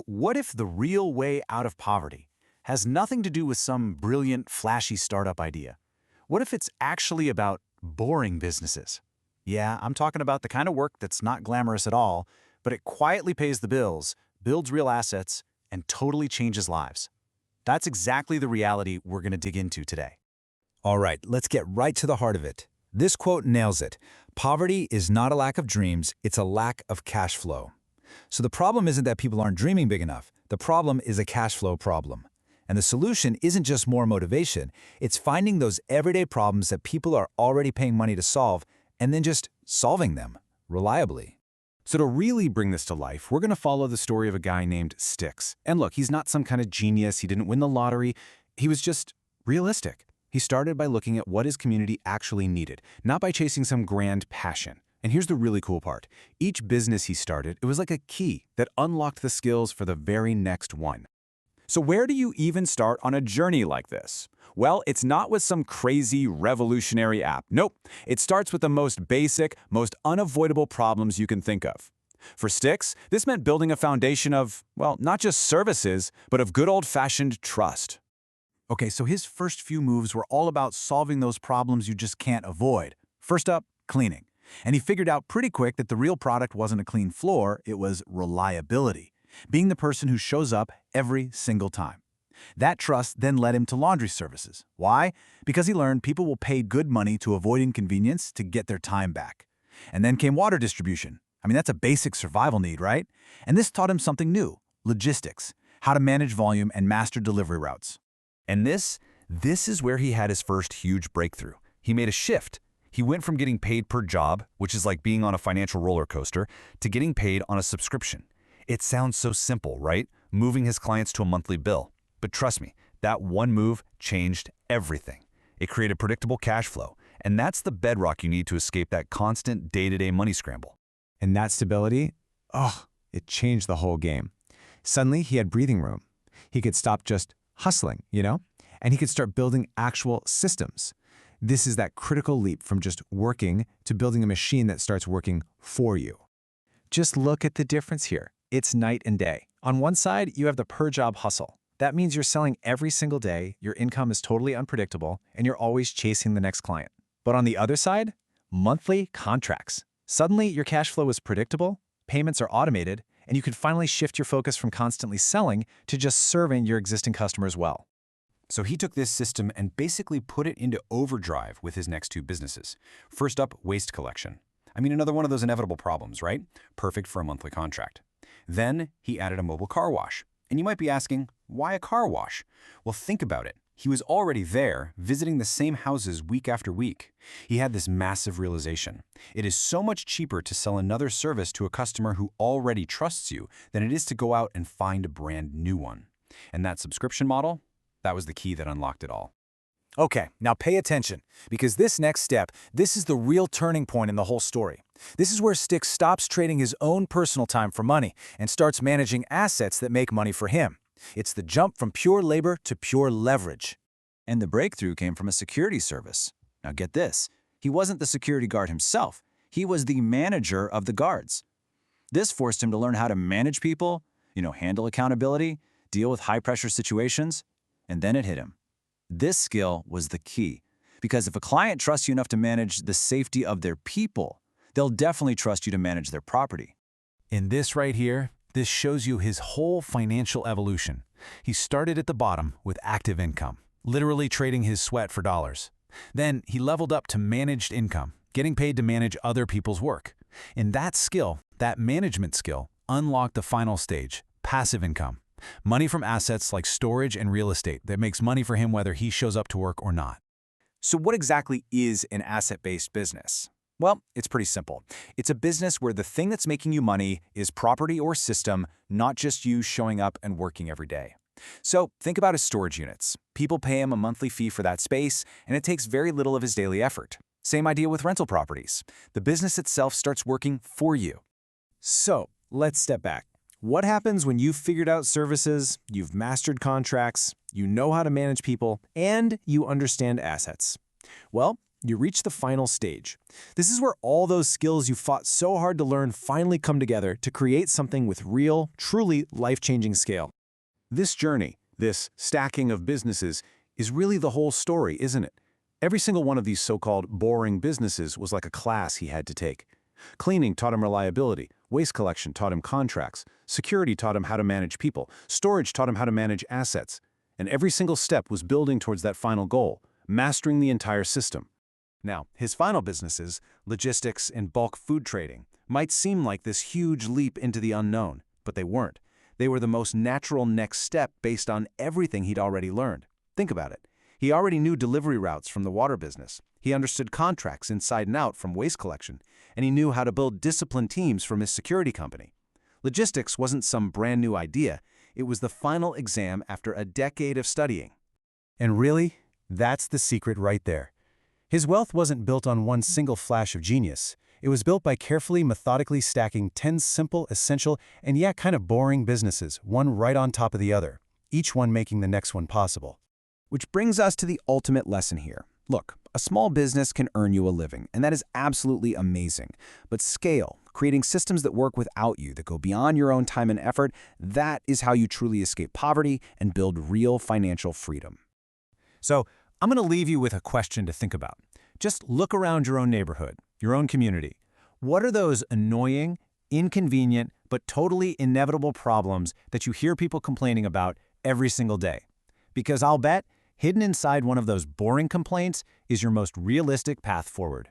What if the real way out of poverty has nothing to do with some brilliant, flashy startup idea? What if it's actually about boring businesses? Yeah, I'm talking about the kind of work that's not glamorous at all, but it quietly pays the bills, builds real assets, and totally changes lives. That's exactly the reality we're going to dig into today. All right, let's get right to the heart of it. This quote nails it. Poverty is not a lack of dreams, it's a lack of cash flow. So the problem isn't that people aren't dreaming big enough. The problem is a cash flow problem. And the solution isn't just more motivation, it's finding those everyday problems that people are already paying money to solve and then just solving them reliably. So to really bring this to life, we're going to follow the story of a guy named Stix. And look, he's not some kind of genius, he didn't win the lottery, he was just realistic. He started by looking at what his community actually needed, not by chasing some grand passion. And here's the really cool part. Each business he started, it was like a key that unlocked the skills for the very next one. So where do you even start on a journey like this? Well, it's not with some crazy revolutionary app. Nope. It starts with the most basic, most unavoidable problems you can think of. For Stix, this meant building a foundation of, well, not just services, but of good old-fashioned trust. Okay, so his first few moves were all about solving those problems you just can't avoid. First up, cleaning. And he figured out pretty quick that the real product wasn't a clean floor, it was reliability. Being the person who shows up every single time. That trust then led him to laundry services. Why? Because he learned people will pay good money to avoid inconvenience to get their time back. And then came water distribution. I mean, that's a basic survival need, right? And this taught him something new, logistics, how to manage volume and master delivery routes. And this is where he had his first huge breakthrough. He made a shift. He went from getting paid per job, which is like being on a financial roller coaster, to getting paid on a subscription. It sounds so simple, right? Moving his clients to a monthly bill. But trust me, that one move changed everything. It created predictable cash flow, and that's the bedrock you need to escape that constant day-to-day money scramble. And that stability, it changed the whole game. Suddenly, he had breathing room. He could stop just hustling, and he could start building actual systems. This is that critical leap from just working to building a machine that starts working for you. Just look at the difference here. It's night and day. On one side, you have the per-job hustle. That means you're selling every single day, your income is totally unpredictable, and you're always chasing the next client. But on the other side, monthly contracts. Suddenly, your cash flow is predictable, payments are automated, and you can finally shift your focus from constantly selling to just serving your existing customers well. So he took this system and basically put it into overdrive with his next two businesses. First up, waste collection. I mean, another one of those inevitable problems, right? Perfect for a monthly contract. Then he added a mobile car wash. And you might be asking, why a car wash? Well, think about it. He was already there, visiting the same houses week after week. He had this massive realization. It is so much cheaper to sell another service to a customer who already trusts you than it is to go out and find a brand new one. And that subscription model, that was the key that unlocked it all. Okay, now pay attention, because this next step, this is the real turning point in the whole story. This is where Stix stops trading his own personal time for money and starts managing assets that make money for him. It's the jump from pure labor to pure leverage. And the breakthrough came from a security service. Now get this, he wasn't the security guard himself, he was the manager of the guards. This forced him to learn how to manage people, handle accountability, deal with high-pressure situations, and then it hit him. This skill was the key, because if a client trusts you enough to manage the safety of their people, they'll definitely trust you to manage their property. In this right here, this shows you his whole financial evolution. He started at the bottom with active income, literally trading his sweat for dollars. Then he leveled up to managed income, getting paid to manage other people's work. And that skill, that management skill, unlocked the final stage, passive income. Money from assets like storage and real estate that makes money for him whether he shows up to work or not. So what exactly is an asset-based business? Well, it's pretty simple. It's a business where the thing that's making you money is property or system, not just you showing up and working every day. So think about his storage units. People pay him a monthly fee for that space, and it takes very little of his daily effort. Same idea with rental properties. The business itself starts working for you. So let's step back. What happens when you've figured out services, you've mastered contracts, you know how to manage people, and you understand assets? Well, you reach the final stage. This is where all those skills you fought so hard to learn finally come together to create something with real, truly life-changing scale. This journey, this stacking of businesses, is really the whole story, isn't it? Every single one of these so-called boring businesses was like a class he had to take. Cleaning taught him reliability, waste collection taught him contracts, security taught him how to manage people, storage taught him how to manage assets. And every single step was building towards that final goal, mastering the entire system. Now, his final businesses, logistics and bulk food trading, might seem like this huge leap into the unknown, but they weren't. They were the most natural next step based on everything he'd already learned. Think about it. He already knew delivery routes from the water business. He understood contracts inside and out from waste collection, and he knew how to build disciplined teams from his security company. Logistics wasn't some brand new idea. It was the final exam after a decade of studying. And really, that's the secret right there. His wealth wasn't built on one single flash of genius. It was built by carefully, methodically stacking 10 simple, essential, and yet kind of boring businesses, one right on top of the other, each one making the next one possible. Which brings us to the ultimate lesson here. Look, a small business can earn you a living, and that is absolutely amazing. But scale, creating systems that work without you, that go beyond your own time and effort, that is how you truly escape poverty and build real financial freedom. So, I'm going to leave you with a question to think about. Just look around your own neighborhood, your own community. What are those annoying, inconvenient, but totally inevitable problems that you hear people complaining about every single day? Because I'll bet, hidden inside one of those boring complaints is your most realistic path forward.